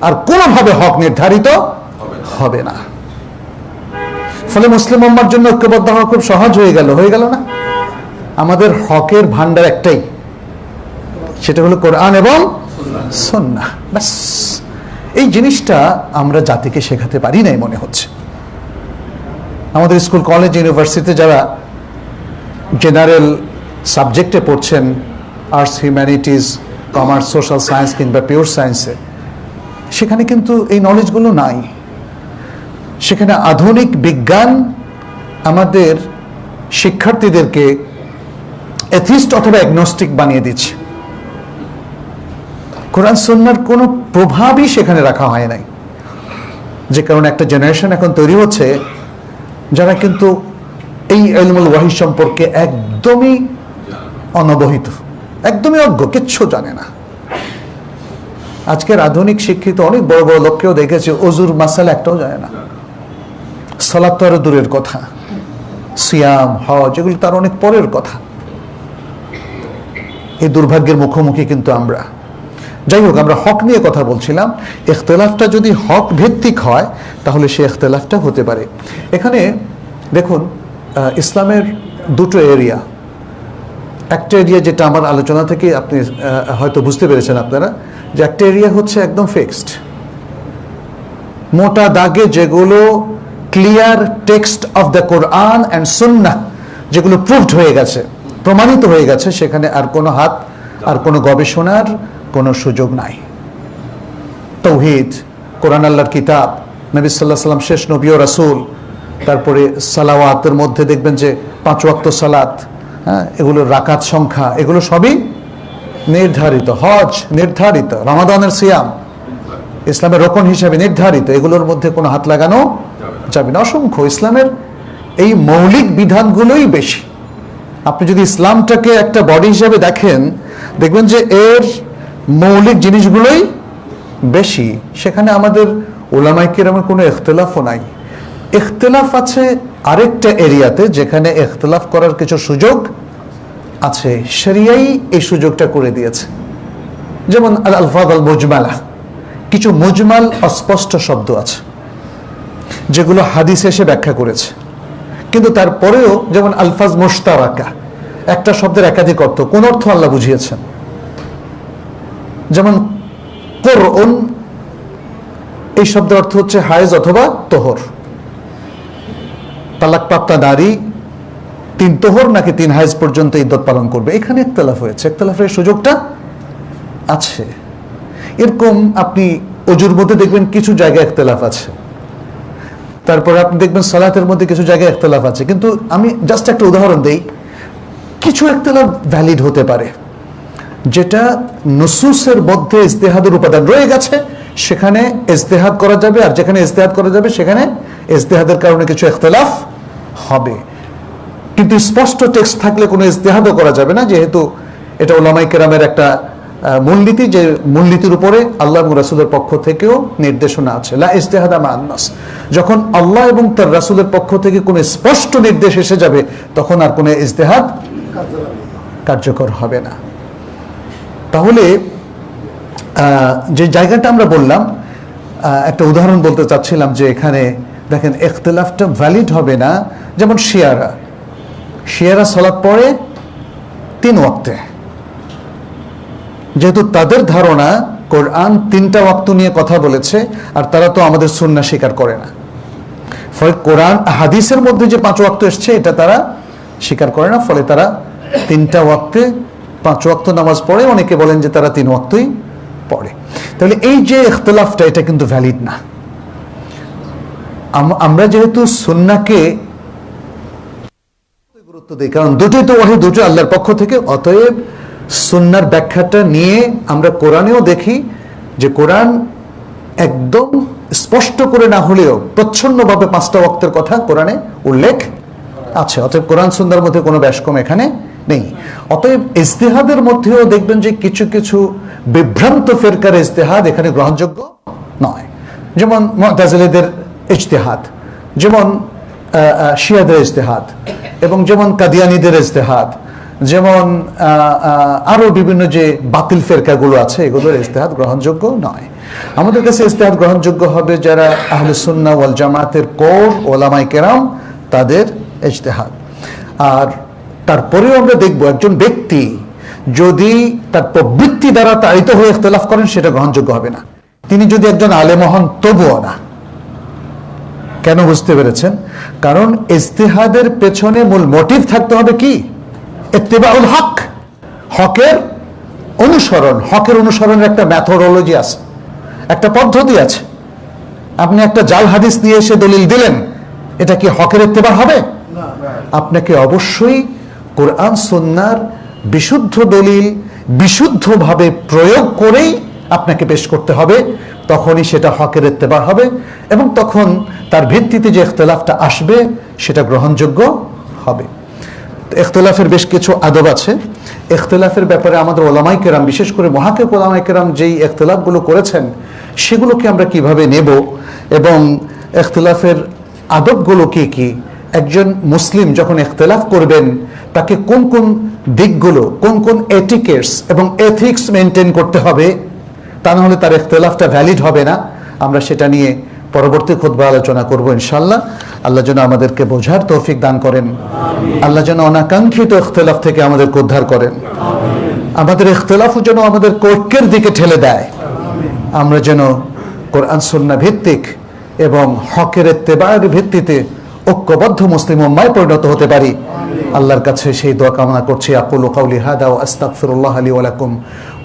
আর কোনোভাবে হক নির্ধারিত হবে না। ফলে মুসলিম উম্মাহর জন্য ঐক্যবদ্ধ হওয়া খুব সহজ হয়ে গেল না? আমাদের হকের ভান্ডার একটাই, সেটা হলো কোরআন এবং সুন্নাহ, ব্যাস। এই জিনিসটা আমরা জাতিকে শেখাতে পারি নাই মনে হচ্ছে। আমাদের স্কুল, কলেজ, ইউনিভার্সিটিতে যারা জেনারেল সাবজেক্টে পড়ছেন, arts, humanities, commerce, social science কিংবা পিওর সায়েন্সে, সেখানে কিন্তু এই নলেজগুলো নাই। সেখানে আধুনিক বিজ্ঞান আমাদের শিক্ষার্থীদেরকে এথিস্ট অথবা অ্যাগনস্টিক বানিয়ে দিচ্ছে। কোরআন সুন্নাহর কোনো প্রভাবই সেখানে রাখা হয় নাই, যে কারণে একটা জেনারেশন এখন তৈরি হচ্ছে যারা কিন্তু এই ইলমুল ওয়াহি সম্পর্কে একদমই অনবহিত, একদমই অজ্ঞ, কিচ্ছু জানে না। আজকের আধুনিক শিক্ষিত অনেক বড় বড় লোককেও দেখেছে ওজুর মাসালা একটাও জানে না, সালাত তো আরো দূরের কথা, সিয়াম, হজ এগুলো তার অনেক পরের কথা। এই দুর্ভাগ্যের মুখোমুখি কিন্তু আমরা। যাই হোক, আমরা হক নিয়ে কথা বলছিলাম। ইখতিলাফটা যদি হক ভিত্তিক হয় তাহলে সে ইখতিলাফটা হতে পারে। এখানে দেখুন, ইসলামের দুটো এরিয়া। একটা এরিয়া যেটা আমার আলোচনা থেকে আপনি হয়তো বুঝতে পেরেছেন আপনারা, যে একটা এরিয়া হচ্ছে একদম ফিক্সড, মোটা দাগে যেগুলো clear text of the Quran and সুন্নাহ, যেগুলো প্রুভড হয়ে গেছে, প্রমাণিত হয়ে গেছে, সেখানে আর কোনো হাত, আর কোনো গবেষণার কোনো সুযোগ নাই। তাওহীদ, কোরআন আল্লাহর কিতাব, নবী সাল্লাল্লাহু আলাইহি ওয়াসাল্লাম শেষ নবী ও রাসূল, তারপরে সালাওয়াতের মধ্যে দেখবেন যে 5 ওয়াক্ত সালাত, এগুলোর রাকাত সংখ্যা, এগুলো সবই নির্ধারিত। হজ নির্ধারিত, রমাদানের সিয়াম ইসলামের রোকন হিসাবে নির্ধারিত, এগুলোর মধ্যে কোনো হাত লাগানো যাবে না। অসংখ্য ইসলামের এই মৌলিক বিধানগুলোই বেশি। আপনি যদি ইসলামটাকে একটা বডি হিসাবে দেখেন, দেখবেন যে এর মৌলিক জিনিসগুলোই বেশি। সেখানে আমাদের উলামায়ে কেরামের কোনো ইখতিলাফও নাই। ইখতিলাফ আছে আরেকটা এরিয়াতে, যেখানে ইখতিলাফ করার কিছু সুযোগ আছে, শরিয়াই এই সুযোগটা করে দিয়েছে। যেমন আল আলফাজ আল মুজমালা, কিছু মুজমাল অস্পষ্ট শব্দ আছে যেগুলো হাদিসে এসে ব্যাখ্যা করেছে, কিন্তু তারপরেও যেমন আলফাজ মুশতারাকা, একটা শব্দের একাধিক অর্থ, কোন অর্থ আল্লাহ বুঝিয়েছেন। যেমন কুরআন, এই শব্দের অর্থ হচ্ছে হায়েজ অথবা তোহর। তালাকপ্রাপ্তা নারী 3 তোহর নাকি 3 হায়েজ পর্যন্ত ইদ্দত পালন করবে, এখানে ইখতিলাফ হয়েছে। ইখতিলাফের সুযোগটা আছে। এরকম আপনি অজুর মধ্যে দেখবেন কিছু জায়গায় ইখতিলাফ আছে, তারপরে আপনি দেখবেন সালাতের মধ্যে কিছু জায়গায় ইখতিলাফ আছে। কিন্তু আমি জাস্ট একটা উদাহরণ দেই, কিছু ইখতিলাফ ভ্যালিড হতে পারে যেটা নুসুসের মধ্যে ইজতিহাদের উপাদান রয়ে গেছে, সেখানে ইজতিহাদ করা যাবে, আর যেখানে ইজতিহাদ করা যাবে সেখানে ইজতিহাদের কারণে কিছু ইখতিলাফ হবে। কিন্তু স্পষ্ট টেক্সট থাকলে কোনো ইজতিহাদও করা যাবে না, যেহেতু এটা উলামায়ে কেরামের একটা মূলনীতি, যে মূলনীতির উপরে আল্লাহ এবং রাসূলের পক্ষ থেকেও নির্দেশনা আছে। লা ইজতিহাদা মা'আন নাস, যখন আল্লাহ এবং তার রাসূলের পক্ষ থেকে কোনো স্পষ্ট নির্দেশ এসে যাবে তখন আর কোনো ইজতিহাদ কার্যকর হবে না। তাহলে যে জায়গাটা আমরা বললাম, একটা উদাহরণ বলতে চাচ্ছিলাম যে এখানে দেখেন ইখতিলাফটা ভ্যালিড হবে না। যেমন শিয়ারা সালাত পড়ে 3 ওয়াক্তে, যেহেতু তাদের ধারণা কোরআন 3টা ওয়াক্ত নিয়ে কথা বলেছে, আর তারা তো আমাদের সুন্নাহ স্বীকার করে না, ফলে কোরআন হাদিসের মধ্যে যে 5 ওয়াক্ত এসছে এটা তারা স্বীকার করে না, ফলে তারা 3টা ওয়াক্তে 5 ওয়াক্ত নামাজ পড়ে। অনেকে বলেন যে তারা 3 ওয়াক্তই পড়ে। তাহলে এই যে ইখতিলাফটা, এটা কিন্তু ভ্যালিড না। আমরা যেহেতু সুন্নাহকে গুরুত্ব দিই, কারণ দুটোই তো ওয়াহি, দুটো আল্লাহর পক্ষ থেকে, অতএব সুন্নাহর ব্যাখ্যাটা নিয়ে আমরা কোরআনেও দেখি যে কোরআন একদম স্পষ্ট করে না হলেও প্রচ্ছন্নভাবে 5টা ওয়াক্তের কথা কোরআনে উল্লেখ আছে। অতএব কোরআন সুন্নাহর মধ্যে কোনো ব্যাসকম এখানে নেই। অতএব ইজতিহাদের মধ্যেও দেখবেন যে কিছু কিছু বিভ্রান্ত ফিরকার ইজতিহাদ এখানে গ্রহণযোগ্য নয়, যেমন মুতাজিলাদের ইজতিহাদ, যেমন শিয়াদের ইজতিহাদ, এবং যেমন কাদিয়ানীদের ইজতিহাদ, যেমন আরো বিভিন্ন যে বাতিল ফিরকাগুলো আছে, এগুলোর ইজতিহাদ গ্রহণযোগ্য নয়। আমাদের কাছে ইজতিহাদ গ্রহণযোগ্য হবে যারা আহলে সুন্নাহ ওয়াল জামাতের কোর উলামায়ে কেরাম, তাদের ইজতিহাদ। আর তারপরেও আমরা দেখব একজন ব্যক্তি যদি তার প্রবৃত্তি দ্বারা তাড়িত হয়ে ইখতিলাফ করেন, সেটা গ্রহণযোগ্য হবে না। তিনি যদি একজন আলেম হন তবুও না। কেন? বুঝতে পেরেছেন? কারণ ইজতিহাদের পেছনে মূল মোটিভ থাকতে হবে কি? ইত্তিবাউল হক, হকের অনুসরণ। হকের অনুসরণের একটা মেথোডোলজি আছে, একটা পদ্ধতি আছে। আপনি একটা জাল হাদিস নিয়ে এসে দলিল দিলেন, এটা কি হকের ইত্তিবা হবে? আপনাকে অবশ্যই কোরআন সুন্নাহর বিশুদ্ধ দলিল বিশুদ্ধভাবে প্রয়োগ করেই আপনাকে পেশ করতে হবে, তখনই সেটা হকের ইত্তিবা হবে, এবং তখন তার ভিত্তিতে যে ইখতিলাফটা আসবে সেটা গ্রহণযোগ্য হবে। ইখতিলাফের বেশ কিছু আদব আছে। ইখতিলাফের ব্যাপারে আমাদের ওলামায়ে কেরাম, বিশেষ করে মুহাক্কিক ওলামায়ে কেরাম যেই ইখতিলাফগুলো করেছেন সেগুলোকে আমরা কিভাবে নেব, এবং ইখতিলাফের আদবগুলো কি কি, একজন মুসলিম যখন ইখতিলাফ করবেন তাকে কোন কোন দিকগুলো, কোন কোন এটিকেটস এবং এথিক্স মেনটেন করতে হবে, তা না হলে তার ইখতিলাফটা ভ্যালিড হবে না। আমরা সেটা নিয়ে পরবর্তী খুতবা আলোচনা করব ইনশাআল্লাহ। আল্লাহ যেন আমাদেরকে বোঝার তৌফিক দান করেন, আল্লাহ যেন অনাকাঙ্ক্ষিত ইখতিলাফ থেকে আমাদেরকে উদ্ধার করেন, আমাদের ইখতিলাফও যেন আমাদের ঐক্যের দিকে ঠেলে দেয়, আমরা যেন কোরআন সুন্নাহ ভিত্তিক এবং হকের ইত্তেবা'র ভিত্তিতে ঐক্যবদ্ধ মুসলিম উম্মায় পরিণত হতে পারি। আল্লাহর কাছে সেই দোয়া কামনা করছি। আকুলু কাওলি হাদা ওয়া আস্তাগফিরুল্লাহ লি ওয়া লাকুম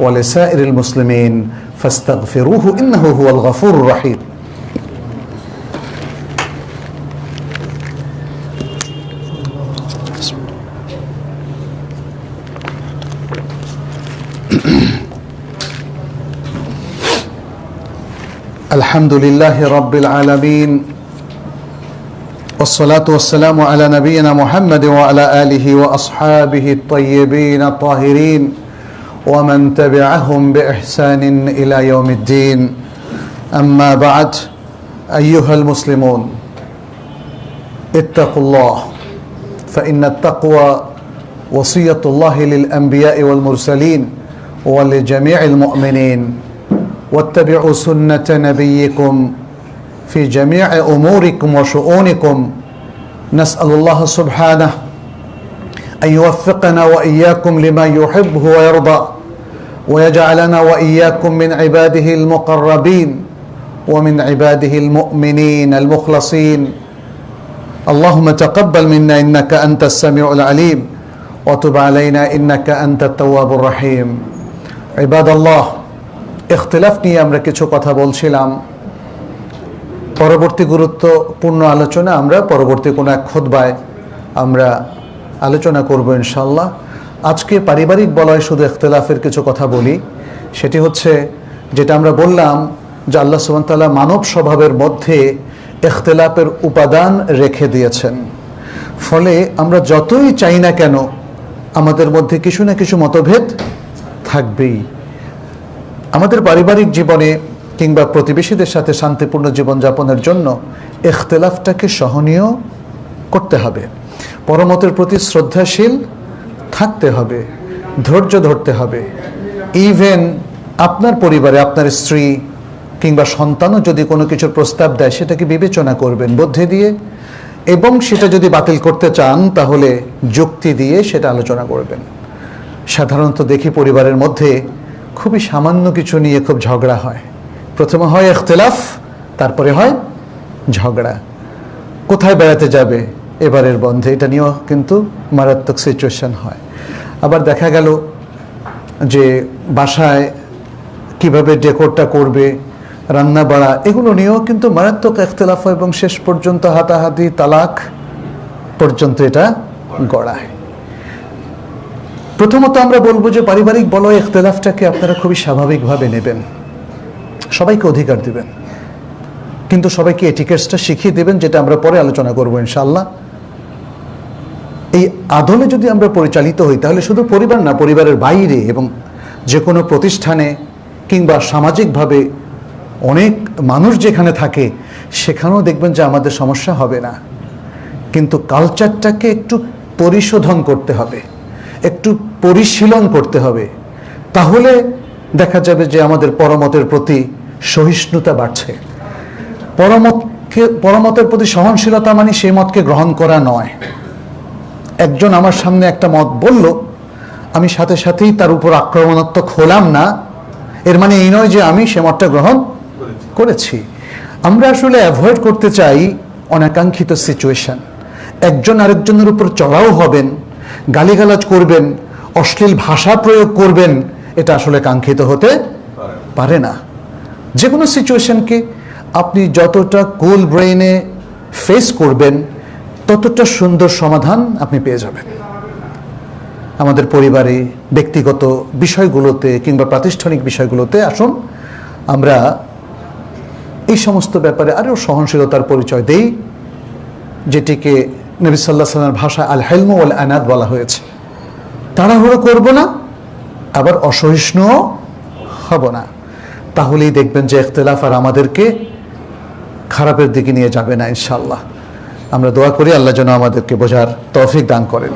ওয়া লিসাইরিল মুসলিমিন ফাস্তাগফিরুহু ইন্নাহু হুয়াল গফুরুর রহিম। আলহামদুলিল্লাহি রাব্বিল আলামিন, والصلاة والسلام على نبينا محمد وعلى آله وأصحابه الطيبين الطاهرين ومن تبعهم بإحسان إلى يوم الدين. أما بعد، أيها المسلمون، اتقوا الله، فإن التقوى وصية الله للأنبياء والمرسلين ولجميع المؤمنين، واتبعوا سنة نبيكم في جميع أموركم وشؤونكم. نسأل الله سبحانه أن يوفقنا وإياكم لما يحبه ويرضى، ويجعلنا وإياكم من عباده المقربين ومن عباده المؤمنين المخلصين. اللهم تقبل منا إنك أنت السميع العليم، وتب علينا إنك أنت التواب الرحيم. عباد الله، ইখতিলাফ নিয়ে আমরা কিছু কথা বলছিলাম। পরবর্তী গুরুত্বপূর্ণ আলোচনা আমরা পরবর্তী কোনো এক খুতবায় আমরা আলোচনা করব ইনশাআল্লাহ। আজকে পারিবারিক বলয় শুধু ইখতিলাফের কিছু কথা বলি। সেটি হচ্ছে যেটা আমরা বললাম যে আল্লাহ সুবহানাহু ওয়া তাআলা মানব স্বভাবের মধ্যে ইখতিলাফের উপাদান রেখে দিয়েছেন। ফলে আমরা যতই চাই না কেন আমাদের মধ্যে কিছু না কিছু মতভেদ থাকবেই। আমাদের পারিবারিক জীবনে কিংবা প্রতিবেশীদের সাথে শান্তিপূর্ণ জীবনযাপনের জন্য ইখতিলাফটাকে সহনীয় করতে হবে, পরমতের প্রতি শ্রদ্ধাশীল থাকতে হবে, ধৈর্য ধরতে হবে। ইভেন আপনার পরিবারে আপনার স্ত্রী কিংবা সন্তানও যদি কোনো কিছুর প্রস্তাব দেয় সেটাকে বিবেচনা করবেন বুদ্ধি দিয়ে, এবং সেটা যদি বাতিল করতে চান তাহলে যুক্তি দিয়ে সেটা আলোচনা করবেন। সাধারণত দেখি পরিবারের মধ্যে খুবই সামান্য কিছু নিয়ে খুব ঝগড়া হয়। প্রথমে হয় ইখতিলাফ, তারপরে হয় ঝগড়া। কোথায় বেড়াতে যাবে এবারের বন্ধে, এটা নিয়েও কিন্তু মারাত্মক সিচুয়েশন হয়। আবার দেখা গেল যে বাসায় কিভাবে ডেকোরটা করবে, রান্না বাড়া, এগুলো নিয়েও কিন্তু মারাত্মক ইখতিলাফ হয় এবং শেষ পর্যন্ত হাতাহাতি তালাক পর্যন্ত এটা গড়ায়। প্রথমত আমরা বলবো যে পারিবারিক বলয় ইখতিলাফটাকে আপনারা খুবই স্বাভাবিকভাবে নেবেন, সবাইকে অধিকার দিবেন, কিন্তু সবাইকে এটিকেটসটা শিখিয়ে দেবেন, যেটা আমরা পরে আলোচনা করবো ইনশাআল্লাহ। এই আদলে যদি আমরা পরিচালিত হই তাহলে শুধু পরিবার না, পরিবারের বাইরে এবং যে কোনো প্রতিষ্ঠানে কিংবা সামাজিকভাবে অনেক মানুষ যেখানে থাকে সেখানেও দেখবেন যে আমাদের সমস্যা হবে না। কিন্তু কালচারটাকে একটু পরিশোধন করতে হবে, একটু পরিশীলন করতে হবে, তাহলে দেখা যাবে যে আমাদের পরমতের প্রতি সহিষ্ণুতা বাড়ছে। পরমতের প্রতি সহনশীলতা মানে সেই মতকে গ্রহণ করা নয়। একজন আমার সামনে একটা মত বলল, আমি সাথে সাথেই তার উপর আক্রমণাত্মক হলাম না, এর মানে এই নয় যে আমি সে মতটা গ্রহণ করেছি। আমরা আসলে অ্যাভয়েড করতে চাই অনাকাঙ্ক্ষিত সিচুয়েশন। একজন আরেকজনের উপর চড়াও হবেন, গালিগালাজ করবেন, অশ্লীল ভাষা প্রয়োগ করবেন, এটা আসলে কাঙ্ক্ষিত হতে পারে না। যে কোনো সিচুয়েশনকে আপনি যতটা কুল ব্রেইনে ফেস করবেন ততটা সুন্দর সমাধান আপনি পেয়ে যাবেন। আমাদের পরিবারে ব্যক্তিগত বিষয়গুলোতে কিংবা প্রাতিষ্ঠানিক বিষয়গুলোতে আসুন আমরা এই সমস্ত ব্যাপারে আরও সহনশীলতার পরিচয় দেই, যেটিকে নবী সাল্লাল্লাহু আলাইহি ওয়াসাল্লামের ভাষায় আল হিলমু ওয়াল আনাত বলা হয়েছে। তাড়াহুড়ো করব না, আবার অসহিষ্ণুও হব না, তাহলেই দেখবেন যে ইখতিলাফ আর আমাদেরকে খারাপের দিকে নিয়ে যাবে না ইনশাআল্লাহ। আমরা দোয়া করি আল্লাহ যেন আমাদেরকে বোঝার তৌফিক দান করেন।